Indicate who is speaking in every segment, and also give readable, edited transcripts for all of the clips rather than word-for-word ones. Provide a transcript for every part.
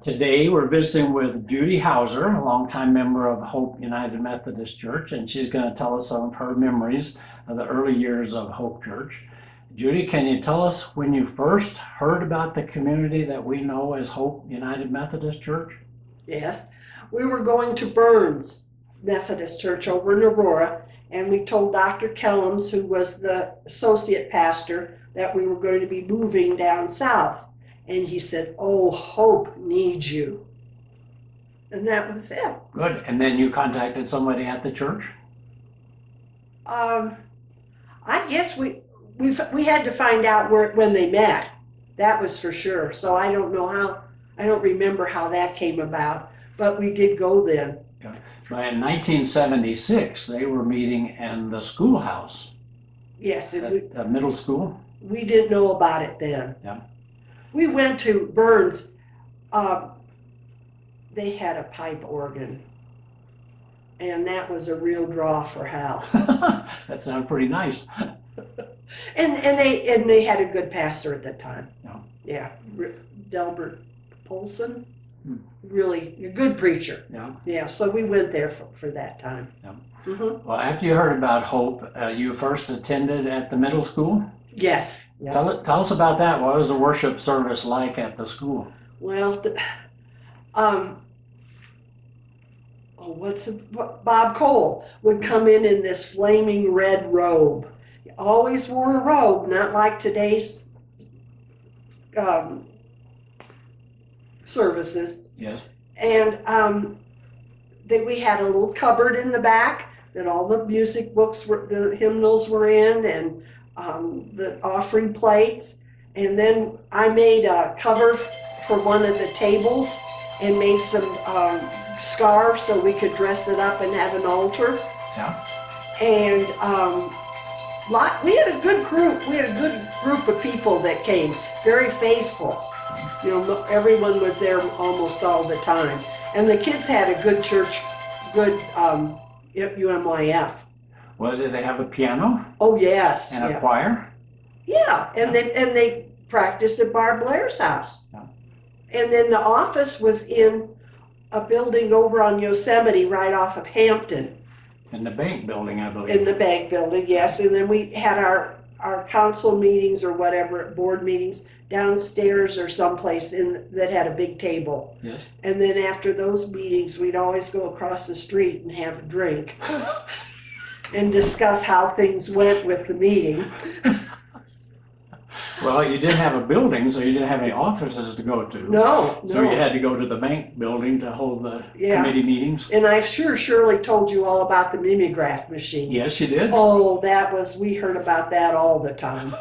Speaker 1: Today, we're visiting with Judy Hauser, a longtime member of Hope United Methodist Church, and she's going to tell us some of her memories of the early years of Hope Church. Judy, can you tell us when you first heard about the community that we know as Hope United Methodist Church?
Speaker 2: Yes, we were going to Burns Methodist Church over in Aurora, and we told Dr. Kellums, who was the associate pastor, that we were going to be moving down south. And he said, "Oh, Hope needs you." And that was it.
Speaker 1: Good. And then you contacted somebody at the church?
Speaker 2: I guess we had to find out when they met. That was for sure. So I don't know how, I don't remember how that came about, but we did go then.
Speaker 1: Okay. So in 1976, they were meeting in the schoolhouse.
Speaker 2: Yes,
Speaker 1: At the middle school?
Speaker 2: we didn't know about it then.
Speaker 1: Yeah.
Speaker 2: We went to Burns. They had a pipe organ, and that was a real draw for Hal.
Speaker 1: That sounds pretty nice.
Speaker 2: And they had a good pastor at that time.
Speaker 1: Yeah.
Speaker 2: Yeah, Delbert Polson,
Speaker 1: Hmm.
Speaker 2: really a good preacher.
Speaker 1: Yeah.
Speaker 2: Yeah, so we went there for that time.
Speaker 1: Yeah.
Speaker 2: Mm-hmm.
Speaker 1: Well, after you heard about Hope, you first attended at the middle school?
Speaker 2: Yes. Yeah.
Speaker 1: Tell us about that. What was the worship service like at the school?
Speaker 2: Well, Bob Cole would come in this flaming red robe. He always wore a robe, not like today's services.
Speaker 1: Yes.
Speaker 2: And we had a little cupboard in the back that all the music books the hymnals were in, and the offering plates. And then I made a cover for one of the tables and made some scarves so we could dress it up and have an altar.
Speaker 1: Yeah.
Speaker 2: And we had a good group. We had a good group of people that came, very faithful. You know, everyone was there almost all the time. And the kids had a good church, good UMYF.
Speaker 1: Well, did they have a piano
Speaker 2: Oh yes,
Speaker 1: and a
Speaker 2: yeah,
Speaker 1: choir?
Speaker 2: yeah. And they practiced at Barb Blair's house.
Speaker 1: Yeah.
Speaker 2: And then the office was in a building over on Yosemite, right off of Hampton,
Speaker 1: In the bank building, I believe.
Speaker 2: in the bank building. Yes, and then we had our council meetings or whatever, board meetings downstairs or someplace that had a big table.
Speaker 1: Yes.
Speaker 2: And then after those meetings, we'd always go across the street and have a drink and discuss how things went with the meeting.
Speaker 1: Well, you didn't have a building, so you didn't have any offices to go to.
Speaker 2: No,
Speaker 1: So you
Speaker 2: no.
Speaker 1: had to go to the bank building to hold the
Speaker 2: Yeah.
Speaker 1: committee meetings?
Speaker 2: And I've surely told you all about the mimeograph machine.
Speaker 1: Yes, you did.
Speaker 2: Oh, we heard about that all the time.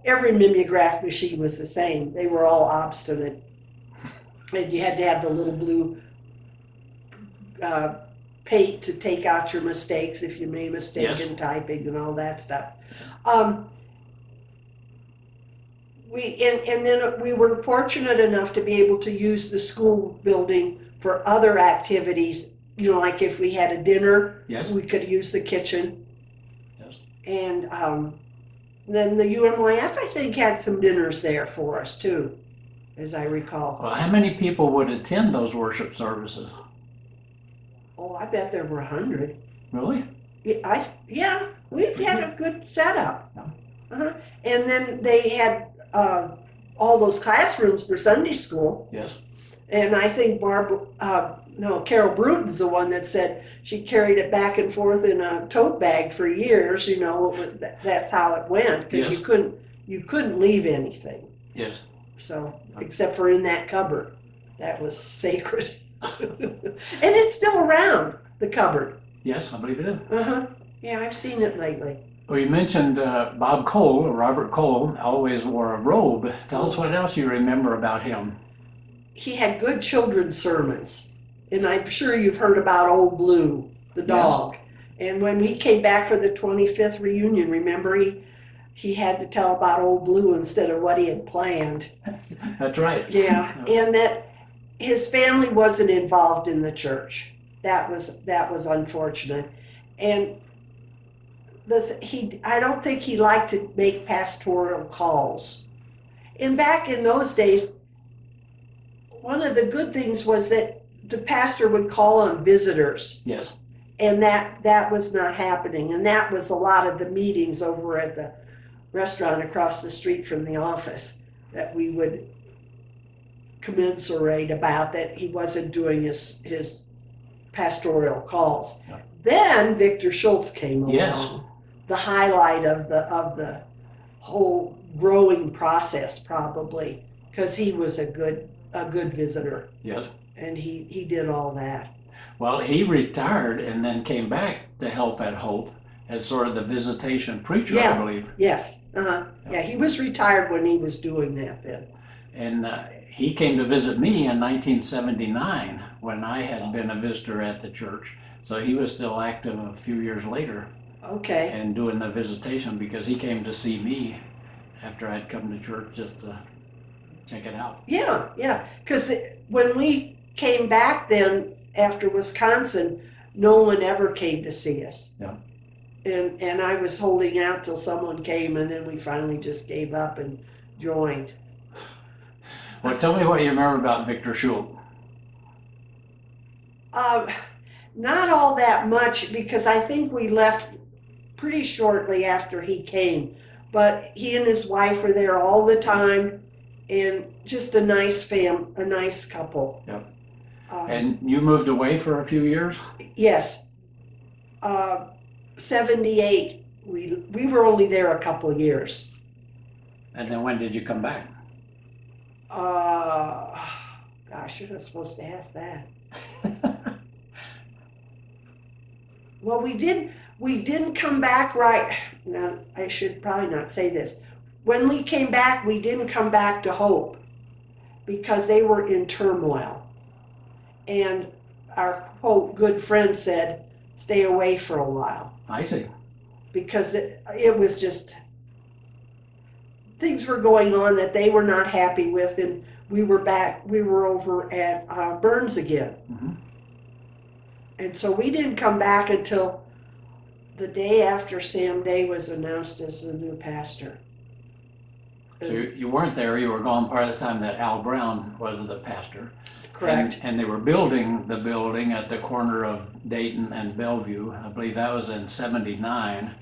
Speaker 2: Every mimeograph machine was the same. They were all obstinate. And you had to have the little blue paint to take out your mistakes if you made a mistake
Speaker 1: Yes.
Speaker 2: in typing and all that stuff. And then we were fortunate enough to be able to use the school building for other activities. You know, like if we had a dinner,
Speaker 1: Yes.
Speaker 2: we could use the kitchen.
Speaker 1: Yes.
Speaker 2: And then the UMYF, I think, had some dinners there for us too, as I recall.
Speaker 1: Well, how many people would attend those worship services?
Speaker 2: Oh, I bet there were 100.
Speaker 1: Really?
Speaker 2: Yeah, we had a good setup.
Speaker 1: Yeah.
Speaker 2: Uh-huh. And then they had all those classrooms for Sunday school.
Speaker 1: Yes.
Speaker 2: And I think Carol Bruton's the one that said she carried it back and forth in a tote bag for years. You know, that's how it went, because
Speaker 1: Yes.
Speaker 2: you couldn't leave anything.
Speaker 1: Yes.
Speaker 2: So, except for in that cupboard, that was sacred. And it's still around, the cupboard.
Speaker 1: Yes, I believe it is.
Speaker 2: Uh-huh. Yeah, I've seen it lately.
Speaker 1: Well, you mentioned Bob Cole, or Robert Cole, always wore a robe. Tell us what else you remember about him.
Speaker 2: He had good children's sermons. And I'm sure you've heard about Old Blue, the dog. Yes. And when he came back for the 25th reunion, remember, he had to tell about Old Blue instead of what he had planned.
Speaker 1: That's right.
Speaker 2: Yeah, and that his family wasn't involved in the church. That was unfortunate. And I don't think he liked to make pastoral calls. And back in those days, one of the good things was that the pastor would call on visitors.
Speaker 1: Yes.
Speaker 2: And that was not happening. And that was a lot of the meetings over at the restaurant across the street from the office that we would commiserate about, that he wasn't doing his pastoral calls.
Speaker 1: Yeah.
Speaker 2: Then Victor Schultz came along.
Speaker 1: Yes.
Speaker 2: The highlight of the whole growing process, probably, because he was a good visitor.
Speaker 1: Yes.
Speaker 2: And he did all that.
Speaker 1: Well, he retired and then came back to help at Hope as sort of the visitation preacher, I believe.
Speaker 2: Yes. Yeah, he was retired when he was doing that then.
Speaker 1: And he came to visit me in 1979 when I had been a visitor at the church. So he was still active a few years later.
Speaker 2: Okay.
Speaker 1: And doing the visitation, because he came to see me after I'd come to church just to check it out.
Speaker 2: Yeah. Because when we came back then after Wisconsin, no one ever came to see us.
Speaker 1: Yeah.
Speaker 2: And I was holding out till someone came, and then we finally just gave up and joined.
Speaker 1: Well, tell me what you remember about Victor Schultz.
Speaker 2: Not all that much, because I think we left pretty shortly after he came. But he and his wife were there all the time, and just a nice couple.
Speaker 1: Yep. And you moved away for a few years?
Speaker 2: Yes. 78. We were only there a couple of years.
Speaker 1: And then when did you come back?
Speaker 2: Gosh, you're not supposed to ask that. Well, we didn't come back right. Now, I should probably not say this. When we came back, we didn't come back to Hope because they were in turmoil. And our, quote, good friend said, stay away for a while.
Speaker 1: I see.
Speaker 2: Because it was just, things were going on that they were not happy with, and we were over at Burns again.
Speaker 1: Mm-hmm.
Speaker 2: And so we didn't come back until the day after Sam Day was announced as the new pastor.
Speaker 1: So you weren't there, you were gone part of the time that Al Brown was the pastor.
Speaker 2: Correct.
Speaker 1: And they were building the building at the corner of Dayton and Bellevue. I believe that was in 79,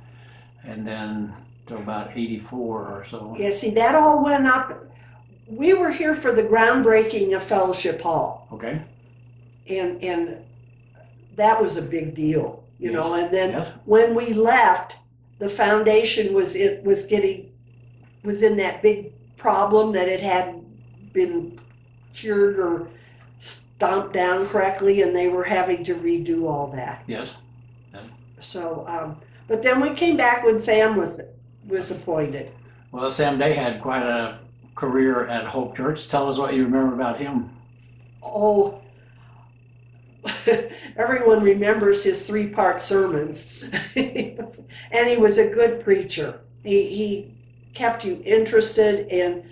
Speaker 1: and then till about 84 or so.
Speaker 2: Yeah, see, that all went up. We were here for the groundbreaking of Fellowship Hall.
Speaker 1: Okay.
Speaker 2: And that was a big deal, you know. And then when we left, the foundation was in that big problem that it hadn't been cured or stomped down correctly, and they were having to redo all that.
Speaker 1: Yes.
Speaker 2: So, but then we came back when Sam was appointed.
Speaker 1: Well, Sam Day had quite a career at Hope Church. Tell us what you remember about him.
Speaker 2: Oh, everyone remembers his 3-part sermons. And he was a good preacher. He kept you interested and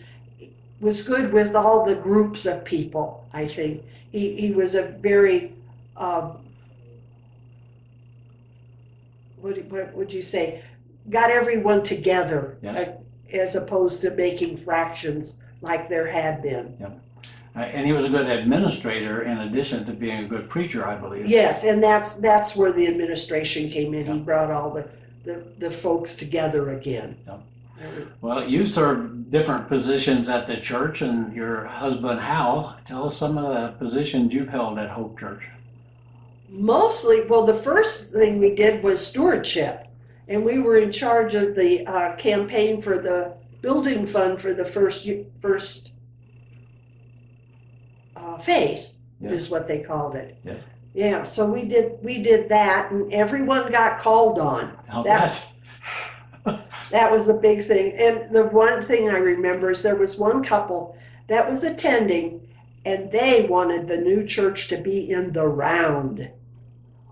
Speaker 2: was good with all the groups of people, I think. He was a very, what would you say, got everyone together, as opposed to making fractions like there had been.
Speaker 1: Yep. And he was a good administrator in addition to being a good preacher, I believe.
Speaker 2: Yes, and that's where the administration came in. He brought all the folks together again.
Speaker 1: Yep. Well, you served different positions at the church, and your husband, Hal, tell us some of the positions you've held at Hope Church.
Speaker 2: Mostly, well, the first thing we did was stewardship, and we were in charge of the campaign for the building fund for the first phase, is what they called it.
Speaker 1: Yes.
Speaker 2: Yeah, so we did that, and everyone got called on. That was a big thing. And the one thing I remember is there was one couple that was attending, and they wanted the new church to be in the round.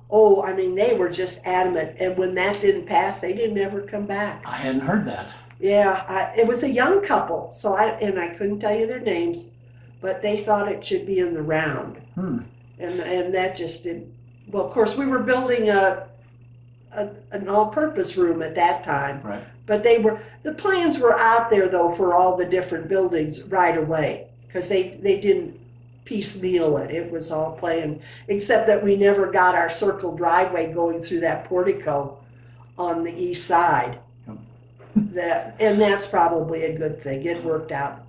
Speaker 2: Oh, I mean, they were just adamant. And when that didn't pass, they didn't ever come back.
Speaker 1: I hadn't heard that.
Speaker 2: Yeah, it was a young couple, so I couldn't tell you their names, but they thought it should be in the round. And that just didn't. Well, of course, we were building an all-purpose room at that time.
Speaker 1: Right.
Speaker 2: But the plans were out there, though, for all the different buildings right away, because they didn't piecemeal it. It was all playing, except that we never got our circle driveway going through that portico on the east side. And that's probably a good thing. It worked out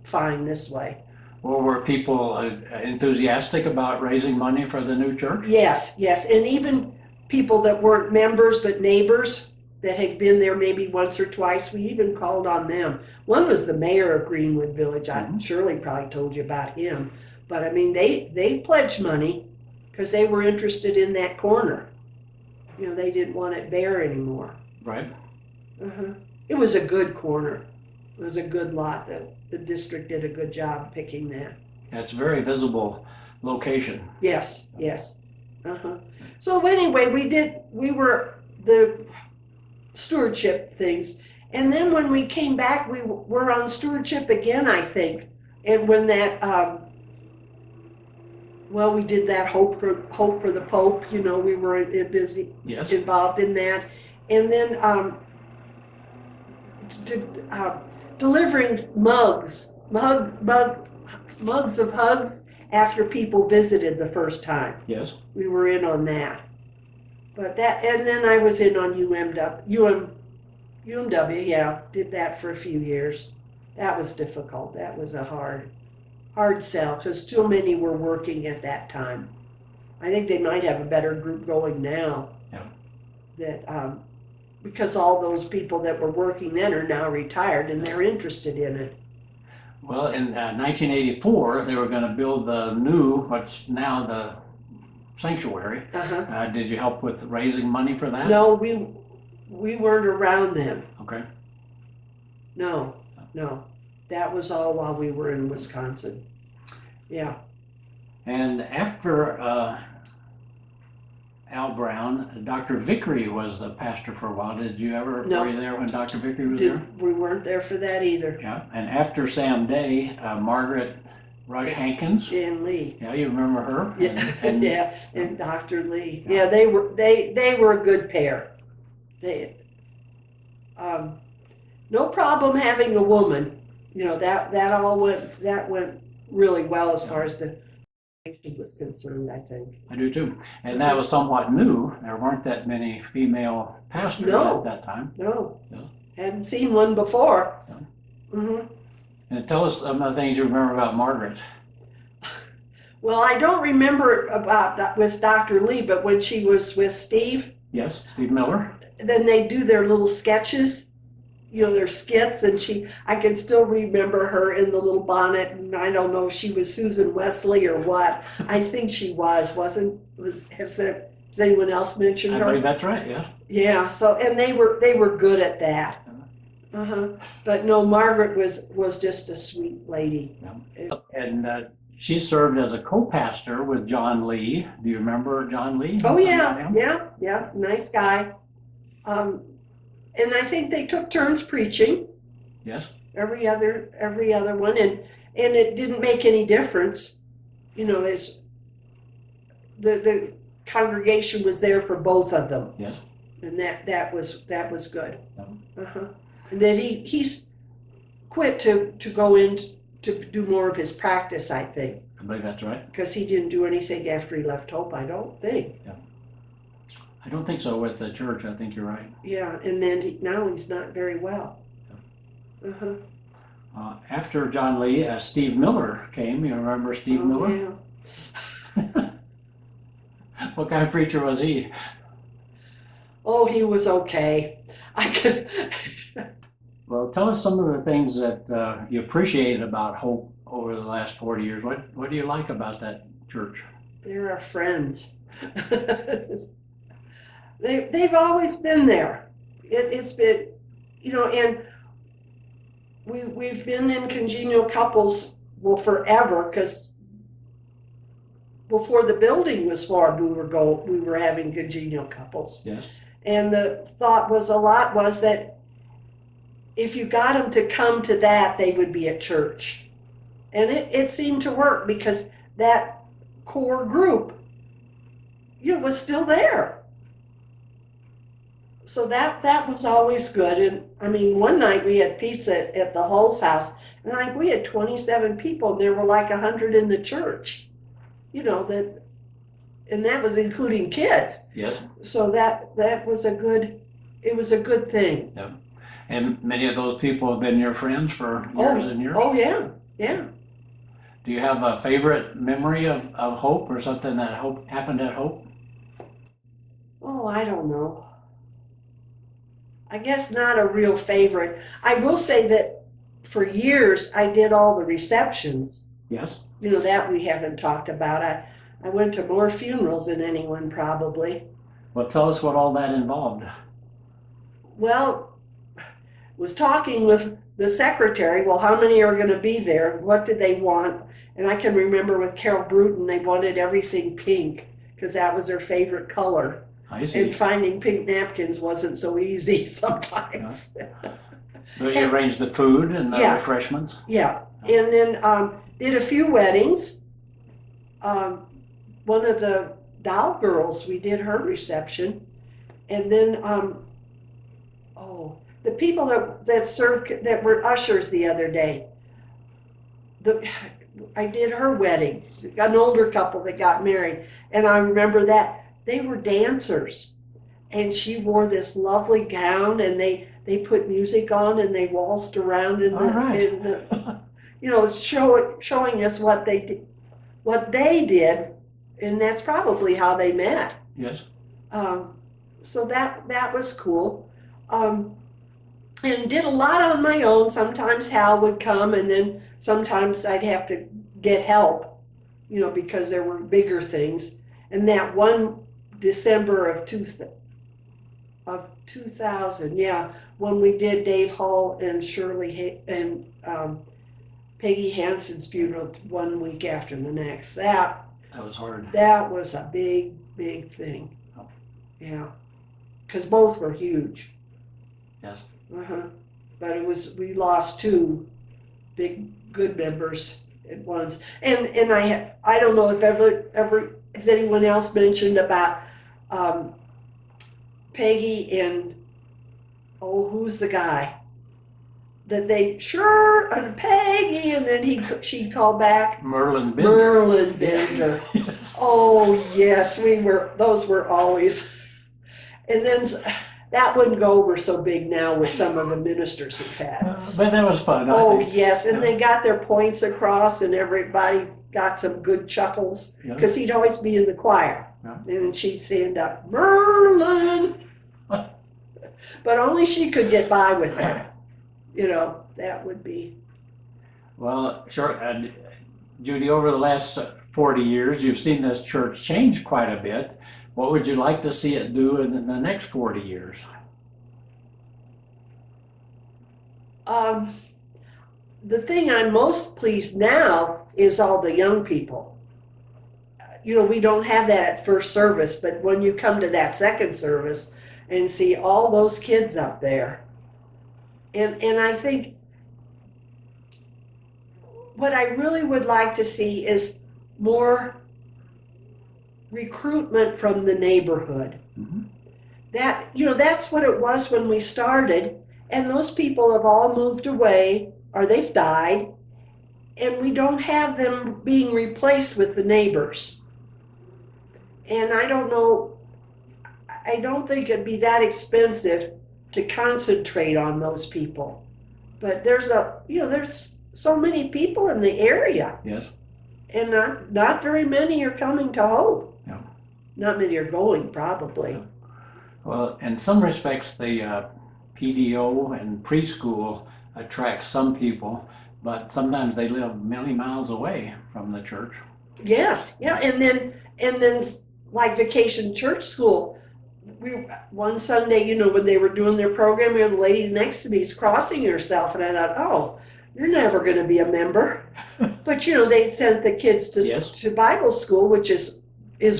Speaker 2: fine this way.
Speaker 1: Well, were people enthusiastic about raising money for the new church?
Speaker 2: Yes, yes. And even people that weren't members but neighbors that had been there maybe once or twice, we even called on them. One was the mayor of Greenwood Village. Shirley probably told you about him. But I mean, they pledged money because they were interested in that corner. You know, they didn't want it bare anymore.
Speaker 1: Right.
Speaker 2: It was a good corner. It was a good lot. The district did a good job picking that.
Speaker 1: It's a very visible location.
Speaker 2: Yes, yes. So anyway, we were the stewardship things. And then when we came back, we were on stewardship again, I think. And when that, we did that hope for the Pope, you know, we were busy, involved in that. And then delivering mugs of hugs after people visited the first time.
Speaker 1: Yes.
Speaker 2: We were in on that. But and then I was in on UMW, yeah, did that for a few years. That was difficult. That was a hard sell because too many were working at that time. I think they might have a better group going now.
Speaker 1: Yeah.
Speaker 2: That because all those people that were working then are now retired and they're interested in it.
Speaker 1: Well, in 1984, they were going to build the new, what's now the sanctuary. Did you help with raising money for that?
Speaker 2: No, we weren't around then.
Speaker 1: Okay.
Speaker 2: No. That was all while we were in Wisconsin. Yeah.
Speaker 1: And after Al Brown, Dr. Vickery was the pastor for a while. Did you ever were you there when Dr. Vickery was there?
Speaker 2: We weren't there for that either.
Speaker 1: Yeah. And after Sam Day, Margaret Rush Hankins.
Speaker 2: And Lee.
Speaker 1: Yeah, you remember her?
Speaker 2: Yeah, and Dr. Lee. Yeah, they were a good pair. They no problem having a woman. You know, that went really well as far as the was concerned, I think.
Speaker 1: I do too. And that was somewhat new. There weren't that many female pastors at that time.
Speaker 2: No. Hadn't seen one before.
Speaker 1: And tell us some of the things you remember about Margaret.
Speaker 2: Well, I don't remember about that with Dr. Lee, but when she was with Steve.
Speaker 1: Yes, Steve Miller.
Speaker 2: Then they do their little sketches, you know, their skits, and I can still remember her in the little bonnet, and I don't know if she was Susan Wesley or what. I think she has anyone else mentioned her?
Speaker 1: I believe that's right, yeah.
Speaker 2: Yeah, so, and they were good at that. But no, Margaret was just a sweet lady.
Speaker 1: Yeah. And she served as a co-pastor with John Lee. Do you remember John Lee?
Speaker 2: Oh yeah, nice guy. And I think they took turns preaching.
Speaker 1: Yes.
Speaker 2: Every other one, and it didn't make any difference. You know, as the congregation was there for both of them.
Speaker 1: Yes.
Speaker 2: And that was good.
Speaker 1: Yeah.
Speaker 2: And then he's quit to go in to do more of his practice, I think.
Speaker 1: I believe that's right.
Speaker 2: Because he didn't do anything after he left Hope, I don't think.
Speaker 1: Yeah. I don't think so with the church. I think you're right.
Speaker 2: Yeah, and then now he's not very well.
Speaker 1: After John Lee, Steve Miller came. You remember Steve Miller?
Speaker 2: Yeah.
Speaker 1: What kind of preacher was he?
Speaker 2: Oh, he was okay.
Speaker 1: Well, tell us some of the things that you appreciated about Hope over the last 40 years. What do you like about that church?
Speaker 2: They're our friends. They've always been there. It's been, you know, and we've been in congenial couples, well, forever, because before the building was formed, we were having congenial couples.
Speaker 1: Yes.
Speaker 2: And the thought was that if you got them to come to that, they would be at church. And it seemed to work because that core group, you know, was still there. so that was always good. And I mean, one night we had pizza at the Hull's house, and like we had 27 people, and there were like 100 in the church. You know that, and that was including kids.
Speaker 1: Yes.
Speaker 2: So that was a good. It was a good thing.
Speaker 1: Yep. And many of those people have been your friends for years and years.
Speaker 2: Oh yeah, yeah.
Speaker 1: Do you have a favorite memory of Hope or something that happened at Hope?
Speaker 2: Oh, I don't know. I guess not a real favorite. I will say that for years I did all the receptions.
Speaker 1: Yes.
Speaker 2: You know, that we haven't talked about. I went to more funerals than anyone probably.
Speaker 1: Well, tell us what all that involved.
Speaker 2: Well, was talking with the secretary, well, how many are going to be there? What did they want? And I can remember with Carol Bruton, they wanted everything pink because that was their favorite color.
Speaker 1: I see.
Speaker 2: And finding pink napkins wasn't so easy sometimes.
Speaker 1: So you arranged the food and the refreshments?
Speaker 2: Yeah. And then did a few weddings. One of the doll girls, we did her reception. And then, the people that served, that were ushers the other day, I did her wedding, an older couple that got married. And I remember that they were dancers. And she wore this lovely gown, and they put music on and they waltzed around in the you know, showing us what they did, and that's probably how they met.
Speaker 1: Yes.
Speaker 2: So that was cool, and did a lot on my own. Sometimes Hal would come, and then sometimes I'd have to get help, you know, because there were bigger things. And that one December of 2000, yeah, when we did Dave Hull and Shirley and Peggy Hanson's funeral 1 week after the next. That
Speaker 1: was hard.
Speaker 2: That was a big thing.
Speaker 1: Oh.
Speaker 2: Yeah, because both were huge.
Speaker 1: Yes.
Speaker 2: But we lost two big good members at once. And I don't know if ever has anyone else mentioned about Peggy and who's the guy that they and Peggy, and then she'd call back
Speaker 1: Merlin Bender.
Speaker 2: Merlin Bender. Yes. Oh yes, those were always. And then that wouldn't go over so big now with some of the ministers we've had.
Speaker 1: But that was fun.
Speaker 2: Oh yes, and they got their points across, and everybody got some good chuckles because he'd always be in the choir, and then she'd stand up, Merlin. But only she could get by with that. You know, that would be.
Speaker 1: Well, sure. And Judy, over the last 40 years, you've seen this church change quite a bit. What would you like to see it do in the next 40 years?
Speaker 2: The thing I'm most pleased now is all the young people. You know, we don't have that at first service, but when you come to that second service and see all those kids up there, and I think what I really would like to see is more recruitment from the neighborhood. That, you know, that's what it was when we started, and those people have all moved away or they've died, and we don't have them being replaced with the neighbors. And I don't know, I don't think it'd be that expensive to concentrate on those people. But there's so many people in the area.
Speaker 1: Yes.
Speaker 2: And not very many are coming to Hope.
Speaker 1: No.
Speaker 2: Not many are going, probably.
Speaker 1: No. Well, in some respects, the PDO and preschool attracts some people, but sometimes they live many miles away from the church.
Speaker 2: Yes, yeah, and then like Vacation Church School, one Sunday, you know, when they were doing their program, the lady next to me is crossing herself, and I thought, oh, you're never going to be a member. But you know, they sent the kids to Bible school, which is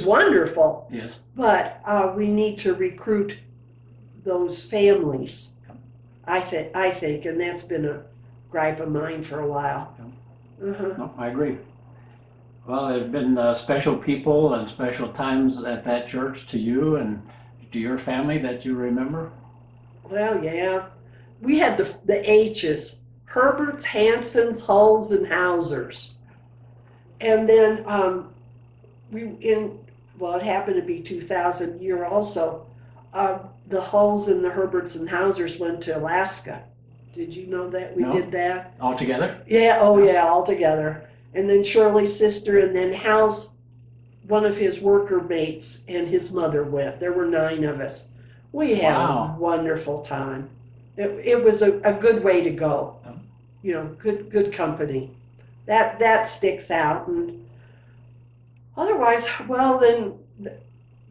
Speaker 2: wonderful.
Speaker 1: Yes.
Speaker 2: But we need to recruit those families. I think, and that's been a gripe of mine for a while.
Speaker 1: No, I agree. Well, there's been special people and special times at that church to you, and to your family that you remember?
Speaker 2: Well, yeah. We had the H's, Herberts, Hansons, Hulls, and Hausers. And then it happened to be 2000 year also. The Hulls and the Herberts and Hausers went to Alaska. Did you know that we
Speaker 1: No.
Speaker 2: did that?
Speaker 1: All together?
Speaker 2: Yeah, oh yeah, all together. And then Shirley's sister, and then Hal's, one of his worker mates, and his mother went. There were 9 of us. We had
Speaker 1: Wow.
Speaker 2: a wonderful time. It was a good way to go.
Speaker 1: Yeah.
Speaker 2: You know, good company. That sticks out. And otherwise, well, then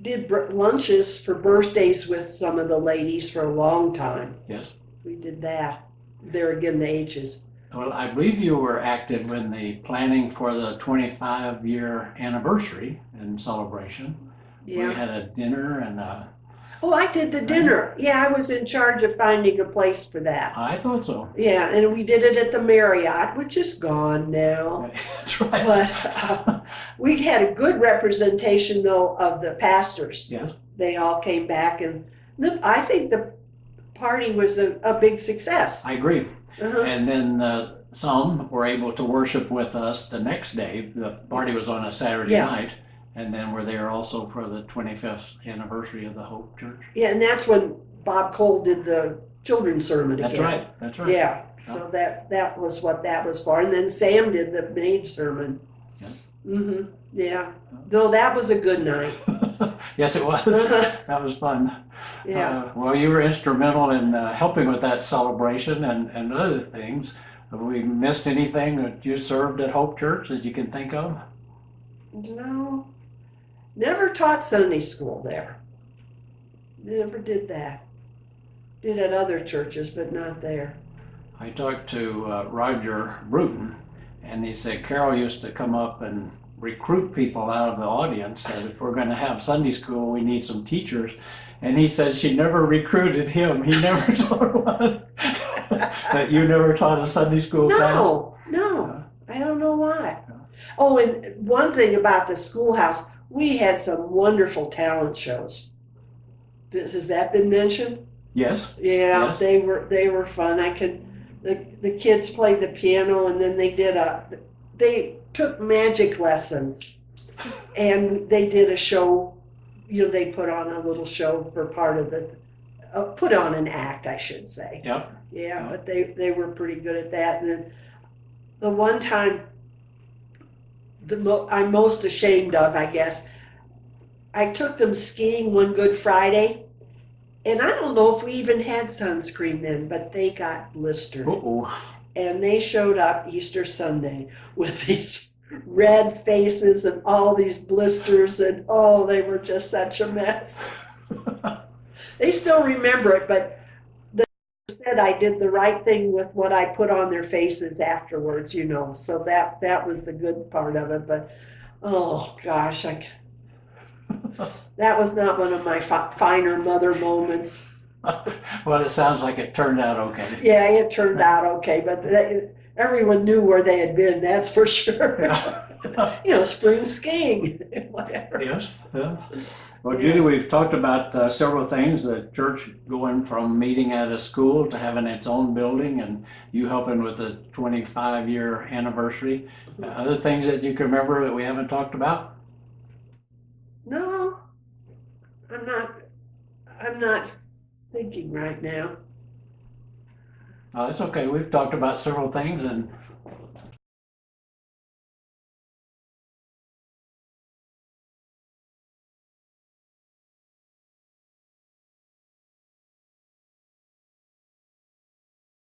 Speaker 2: did lunches for birthdays with some of the ladies for a long time.
Speaker 1: Yes.
Speaker 2: We did that. There again, the H's.
Speaker 1: Well, I believe you were active in the planning for the 25-year anniversary and celebration.
Speaker 2: Yeah.
Speaker 1: We had a dinner and
Speaker 2: Oh, I did the dinner. Yeah, I was in charge of finding a place for that.
Speaker 1: I thought so.
Speaker 2: Yeah, and we did it at the Marriott, which is gone now.
Speaker 1: That's right.
Speaker 2: But we had a good representation, though, of the pastors.
Speaker 1: Yes.
Speaker 2: They all came back, and I think the party was a big success.
Speaker 1: I agree.
Speaker 2: Uh-huh.
Speaker 1: And then some were able to worship with us the next day. The party was on a Saturday
Speaker 2: Yeah.
Speaker 1: night. And then we're there also for the 25th anniversary of the Hope Church.
Speaker 2: Yeah, and that's when Bob Cole did the children's sermon again.
Speaker 1: That's right. That's right.
Speaker 2: Yeah, so that was what that was for. And then Sam did the maid sermon.
Speaker 1: Yeah.
Speaker 2: Mm-hmm. Yeah. No, that was a good night.
Speaker 1: Yes, it was. That was fun.
Speaker 2: Yeah.
Speaker 1: Well, you were instrumental in helping with that celebration and other things. Have we missed anything that you served at Hope Church that you can think of?
Speaker 2: No. Never taught Sunday school there. Never did that. Did at other churches, but not there.
Speaker 1: I talked to Roger Bruton, and he said Carol used to come up and recruit people out of the audience. That if we're going to have Sunday school, we need some teachers. And he said she never recruited him. He never taught one. That you never taught a Sunday school class?
Speaker 2: No. I don't know why. Oh, and one thing about the schoolhouse, we had some wonderful talent shows. Has that been mentioned?
Speaker 1: Yes.
Speaker 2: Yeah,
Speaker 1: Yes.
Speaker 2: they were fun. The kids played the piano, and then they took magic lessons, and they did a show. You know, they put on a little show for part of put on an act, I should say.
Speaker 1: Yep.
Speaker 2: Yeah, but they were pretty good at that. And then the one time, I'm most ashamed of, I guess, I took them skiing one Good Friday, and I don't know if we even had sunscreen then, but they got blistered.
Speaker 1: Uh-oh.
Speaker 2: And they showed up Easter Sunday with these red faces and all these blisters, and oh, they were just such a mess. They still remember it, but they said I did the right thing with what I put on their faces afterwards, you know. So that was the good part of it. But oh gosh, that was not one of my finer mother moments.
Speaker 1: Well, it sounds like it turned out okay.
Speaker 2: Yeah, it turned out okay, but everyone knew where they had been, that's for sure.
Speaker 1: Yeah.
Speaker 2: You know, spring skiing, whatever.
Speaker 1: Yes. Yeah. Well, Judy, we've talked about several things, the church going from meeting at a school to having its own building, and you helping with the 25-year anniversary. Other things that you can remember that we haven't talked about?
Speaker 2: No, I'm not thinking right now.
Speaker 1: That's okay. We've talked about several things, and